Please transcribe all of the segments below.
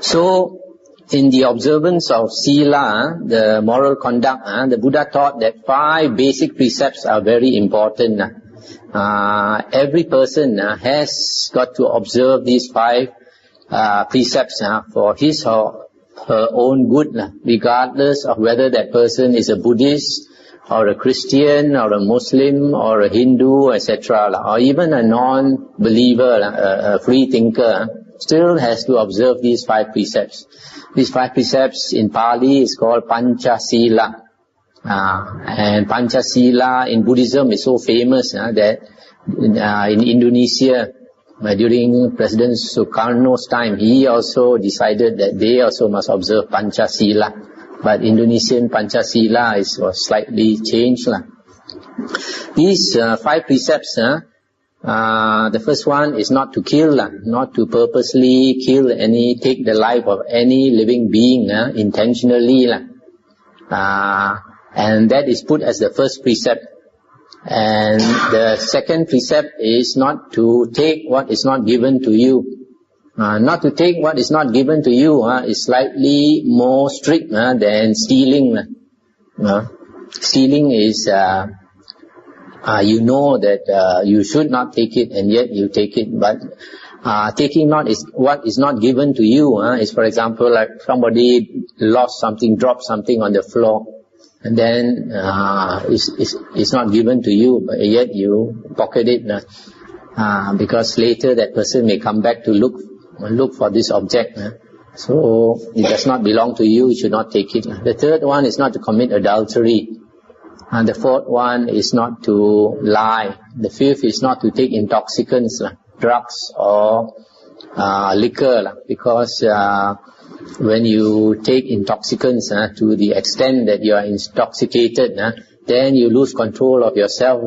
So, in the observance of Sila, the moral conduct, the Buddha taught that 5 basic precepts are very important. Every person has got to observe these 5 precepts for his or her own good, regardless of whether that person is a Buddhist or a Christian or a Muslim or a Hindu, etc., or even a non-believer, a free thinker, still has to observe these 5 precepts. These 5 precepts in Pali is called Pancha Sila. And Pancha Sila in Buddhism is so famous that in Indonesia, during President Sukarno's time, he also decided that they also must observe Pancha Sila. But Indonesian Pancha Sila was slightly changed. These 5 precepts, the first one is not to kill, not to purposely take the life of any living being intentionally. And that is put as the first precept. And the second precept is not to take what is not given to you. Not to take what is not given to you is slightly more strict than stealing. Stealing is, you know that you should not take it and yet you take it. But taking what is not given to you is, for example, like somebody lost something, dropped something on the floor, and then it's not given to you, but yet you pocket it because later that person may come back to look for this object. So it does not belong to you, you should not take it. The third one is not to commit adultery. And the fourth one is not to lie. The fifth is not to take intoxicants, drugs or liquor, because when you take intoxicants to the extent that you are intoxicated, then you lose control of yourself.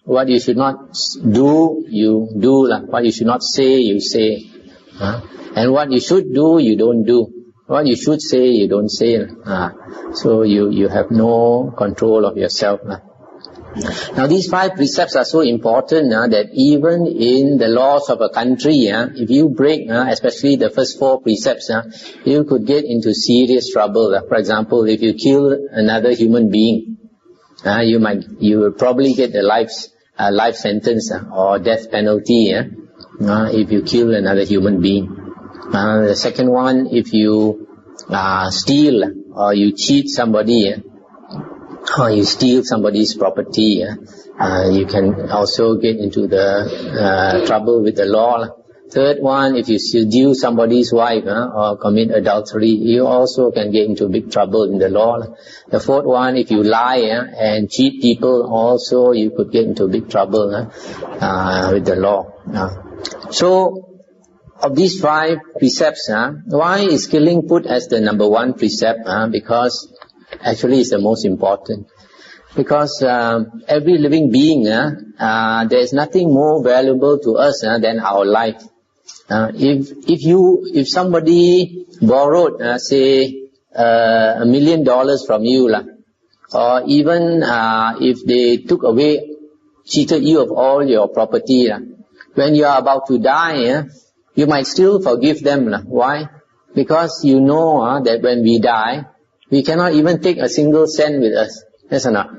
What you should not do, you do. What you should not say, you say. And what you should do, you don't do. What you should say, you don't say. So you have no control of yourself. Now these 5 precepts are so important that even in the laws of a country, if you break, especially the first 4 precepts, you could get into serious trouble. For example, if you kill another human being, you will probably get a life sentence or death penalty if you kill another human being. The second one, if you steal or you cheat somebody, or you steal somebody's property, you can also get into the trouble with the law. Third one, if you seduce somebody's wife or commit adultery, you also can get into big trouble in the law. The fourth one, if you lie and cheat people, also you could get into big trouble with the law. So, of these 5 precepts, why is killing put as the number 1 precept? Because actually it's the most important. Because every living being, there is nothing more valuable to us than our life. If somebody borrowed, say, $1 million from you, or even if they cheated you of all your property, when you are about to die, you might still forgive them. Why? Because you know that when we die, we cannot even take a single cent with us. Yes or not?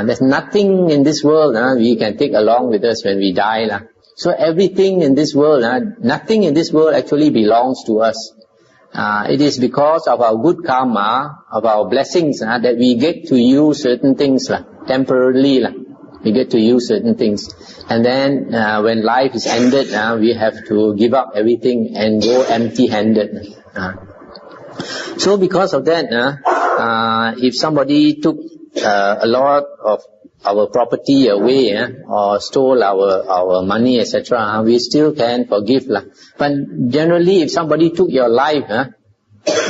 There's nothing in this world we can take along with us when we die. So everything in this world, nothing in this world actually belongs to us. It is because of our good karma, of our blessings, that we get to use certain things temporarily. We get to use certain things. And then when life is ended, we have to give up everything and go empty-handed. So because of that, if somebody took a lot of our property away or stole our money, etc., we still can forgive. But generally, if somebody took your life,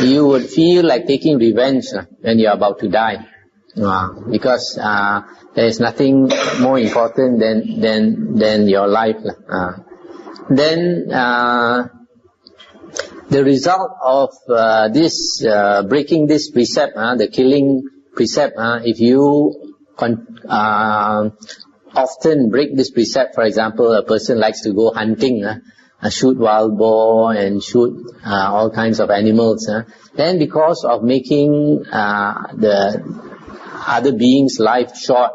you would feel like taking revenge when you are about to die. Because there is nothing more important than your life. Then the result of this breaking this precept, the killing precept, if you often break this precept, for example, a person likes to go hunting, shoot wild boar and shoot all kinds of animals. Then because of making the other beings' life short,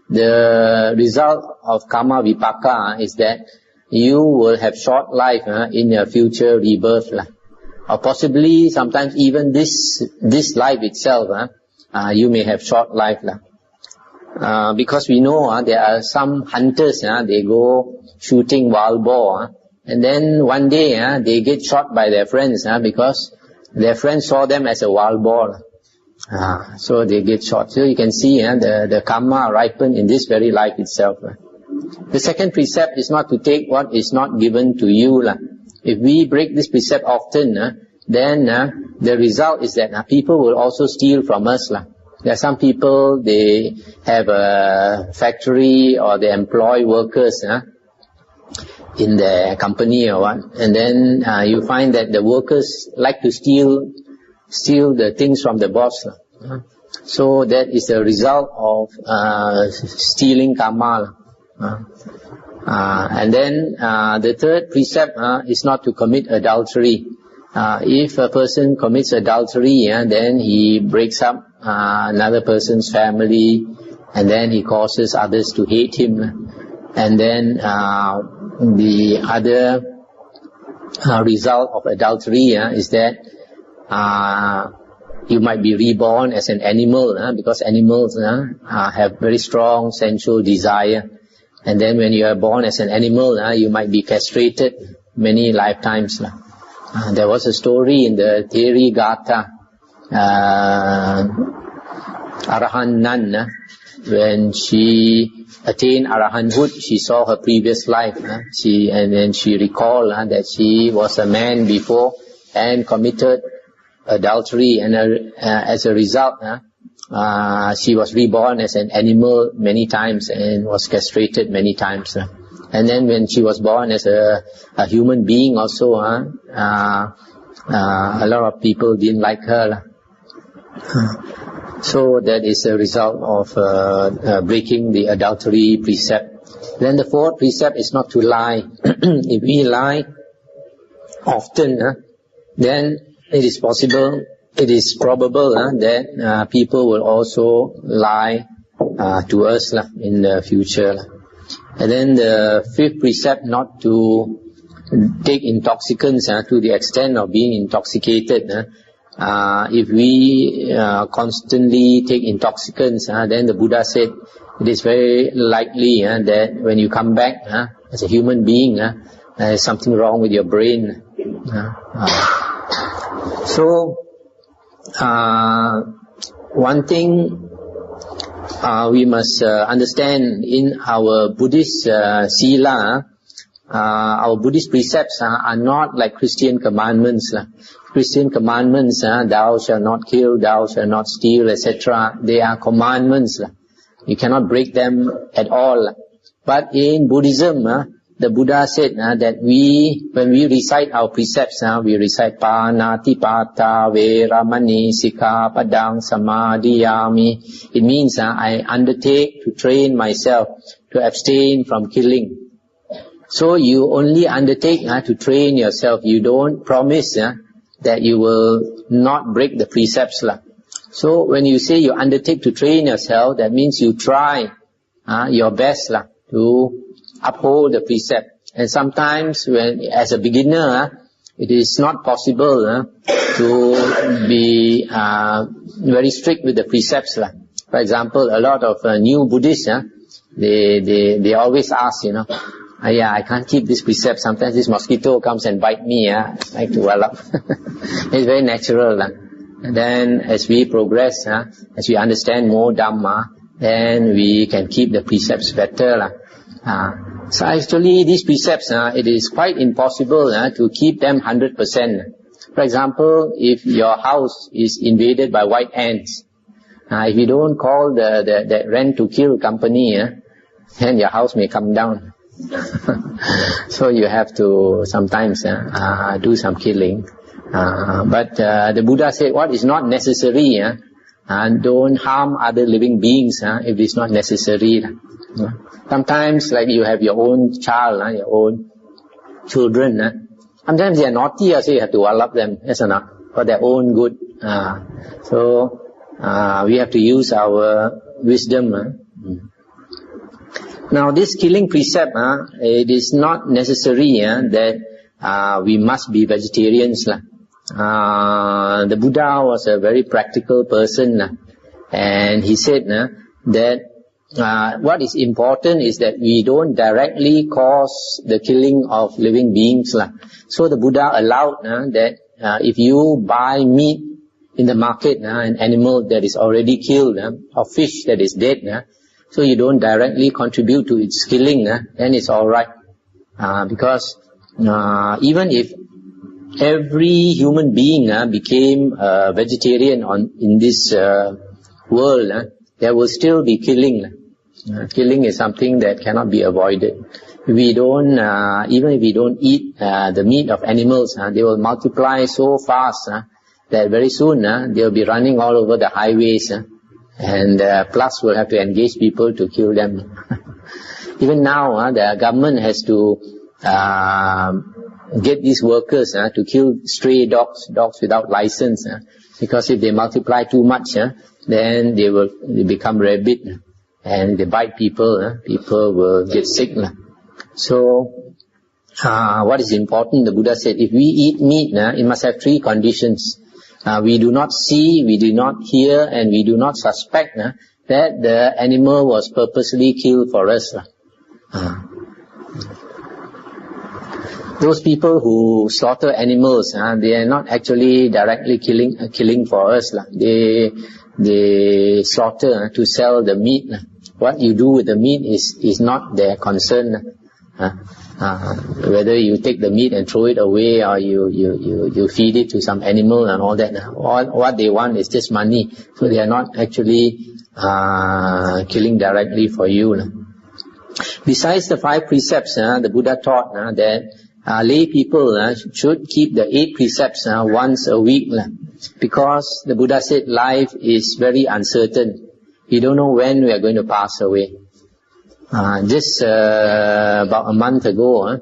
the result of karma vipaka is that you will have short life in your future rebirth. Or possibly sometimes even this life itself, you may have short life. Because we know there are some hunters, they go shooting wild boar, and then one day they get shot by their friends because their friends saw them as a wild boar. So they get shot. So you can see the karma ripen in this very life itself. The second precept is not to take what is not given to you. If we break this precept often, then the result is that people will also steal from us. There are some people, they have a factory or they employ workers in their company or what, and then you find that the workers like to steal the things from the boss. So that is the result of stealing karma. And then the third precept is not to commit adultery. If a person commits adultery, then he breaks up another person's family, and then he causes others to hate him. And then the other result of adultery is that you might be reborn as an animal, because animals have very strong sensual desire. And then when you are born as an animal, you might be castrated many lifetimes. There was a story in the Theri Gatha, Arahant Nun, when she attained arahanthood, she saw her previous life. And then she recalled that she was a man before and committed adultery, and as a result, she was reborn as an animal many times and was castrated many times. And then when she was born as a human being also, a lot of people didn't like her. So that is a result of breaking the adultery precept. Then the fourth precept is not to lie. If we lie often, then it is probable that people will also lie to us in the future. And then the fifth precept, not to take intoxicants to the extent of being intoxicated. If we constantly take intoxicants, then the Buddha said it is very likely that when you come back as a human being, there is something wrong with your brain. So, one thing we must understand in our Buddhist Sila, our Buddhist precepts are not like Christian commandments. Christian commandments, thou shalt not kill, thou shalt not steal, etc. They are commandments. You cannot break them at all. But in Buddhism, the Buddha said that when we recite our precepts, we recite Panatipata Veramani Sikkhapadang Samadhiyami. It means I undertake to train myself to abstain from killing. So you only undertake to train yourself. You don't promise that you will not break the precepts. So when you say you undertake to train yourself, that means you try your best to uphold the precept. And sometimes when, as a beginner, it is not possible to be very strict with the precepts. For example, a lot of new Buddhists, they always ask, I can't keep this precept. Sometimes this mosquito comes and bite me. I like to well up. It's very natural. And then as we progress, as we understand more Dhamma, then we can keep the precepts better. So actually these precepts, it is quite impossible to keep them 100%. For example, if your house is invaded by white ants, if you don't call the rent to kill company, then your house may come down. So you have to sometimes do some killing. But the Buddha said what is not necessary, and don't harm other living beings if it's not necessary. Sometimes, like you have your own child, your own children, sometimes they are naughty, so you have to wallop them, yes or not, for their own good. So we have to use our wisdom. Now this killing precept, it is not necessary that we must be vegetarians. The Buddha was a very practical person, and he said that what is important is that we don't directly cause the killing of living beings. So the Buddha allowed that if you buy meat in the market, an animal that is already killed, or fish that is dead, so you don't directly contribute to its killing, then it's alright. Because even if every human being became vegetarian in this world, there will still be killing. Killing is something that cannot be avoided. We don't, even if we don't eat the meat of animals, they will multiply so fast that very soon they will be running all over the highways, and plus will have to engage people to kill them. Even now, the government has to get these workers to kill stray dogs without license, because if they multiply too much, then they become rabid, and they bite people. People will get sick. So, what is important? The Buddha said, if we eat meat, it must have three conditions. We do not see, we do not hear, and we do not suspect that the animal was purposely killed for us. Those people who slaughter animals, they are not actually directly killing for us. They slaughter to sell the meat. What you do with the meat is not their concern. Whether you take the meat and throw it away, or you feed it to some animal and all that. What they want is just money. So they are not actually killing directly for you. Besides the 5 precepts, the Buddha taught that lay people should keep the 8 precepts once a week, because the Buddha said life is very uncertain. We don't know when we are going to pass away. Just about a month ago,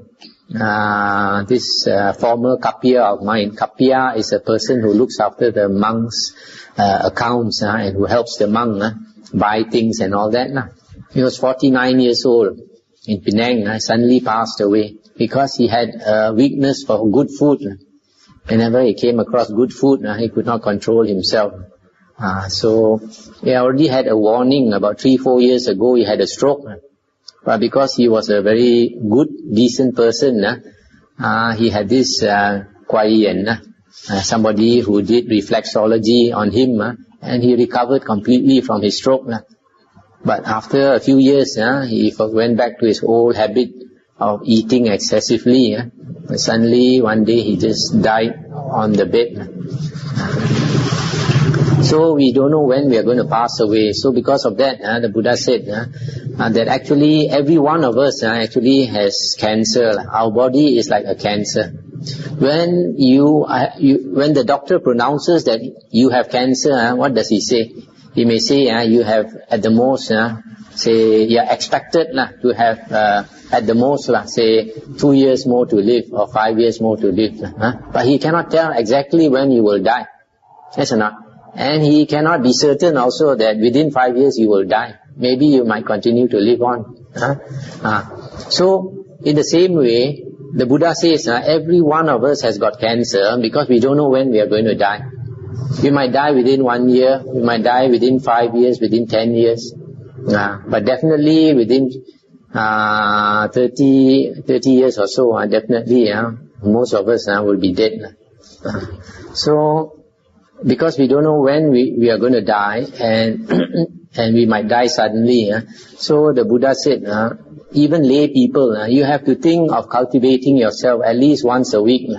this former kapya of mine, kapya is a person who looks after the monk's accounts and who helps the monk buy things and all that. He was 49 years old in Penang, suddenly passed away because he had a weakness for good food. Whenever he came across good food, he could not control himself. So he already had a warning about 3-4 years ago. He had a stroke. But because he was a very good, decent person, he had this Kuai, somebody who did reflexology on him, and he recovered completely from his stroke. But after a few years, he went back to his old habit of eating excessively. Suddenly, one day, he just died on the bed. So we don't know when we are going to pass away. So because of that, the Buddha said that actually every one of us actually has cancer. Our body is like a cancer. When when the doctor pronounces that you have cancer, what does he say? He may say you have at the most, say you are expected to have at the most, say 2 years more to live or 5 years more to live. But he cannot tell exactly when you will die. Yes or not? And he cannot be certain also that within 5 years you will die. Maybe you might continue to live on. So, in the same way, the Buddha says every one of us has got cancer because we don't know when we are going to die. We might die within 1 year, we might die within 5 years, within 10 years. But definitely within 30 years or so, definitely most of us will be dead. So, because we don't know when we are going to die, and we might die suddenly. So the Buddha said, even lay people, you have to think of cultivating yourself at least once a week.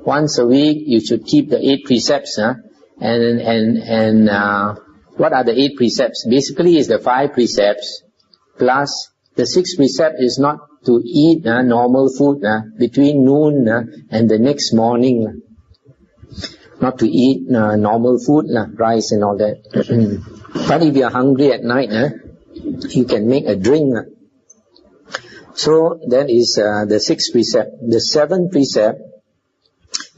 Once a week, you should keep the 8 precepts. And what are the 8 precepts? Basically, it's the 5 precepts plus the 6th precept is not to eat normal food between noon and the next morning. Not to eat normal food, rice and all that. But if you are hungry at night, you can make a drink. So that is the 6th precept. The 7th precept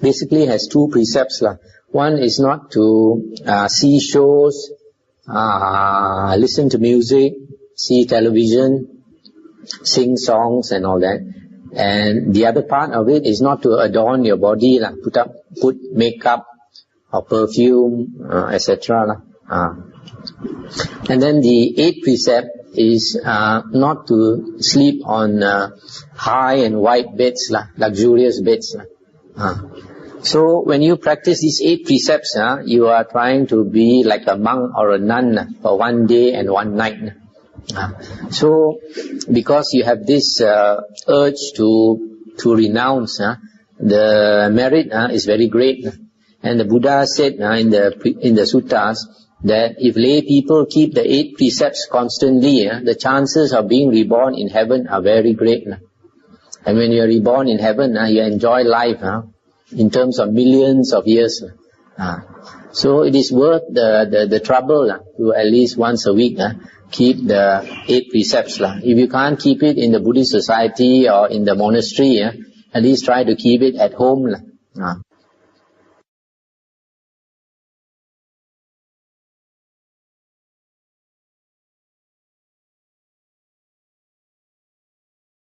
basically has 2 precepts. One is not to see shows, listen to music, see television, sing songs and all that. And the other part of it is not to adorn your body, put makeup or perfume, etc. And then the 8th precept is not to sleep on high and wide beds, luxurious beds. So when you practice these 8 precepts, you are trying to be like a monk or a nun for 1 day and 1 night. So because you have this urge to renounce, the merit is very great. And the Buddha said in the suttas that if lay people keep the 8 precepts constantly, the chances of being reborn in heaven are very great. And when you are reborn in heaven, you enjoy life in terms of millions of years. So it is worth the trouble to at least once a week keep the 8 precepts. If you can't keep it in the Buddhist society or in the monastery, at least try to keep it at home.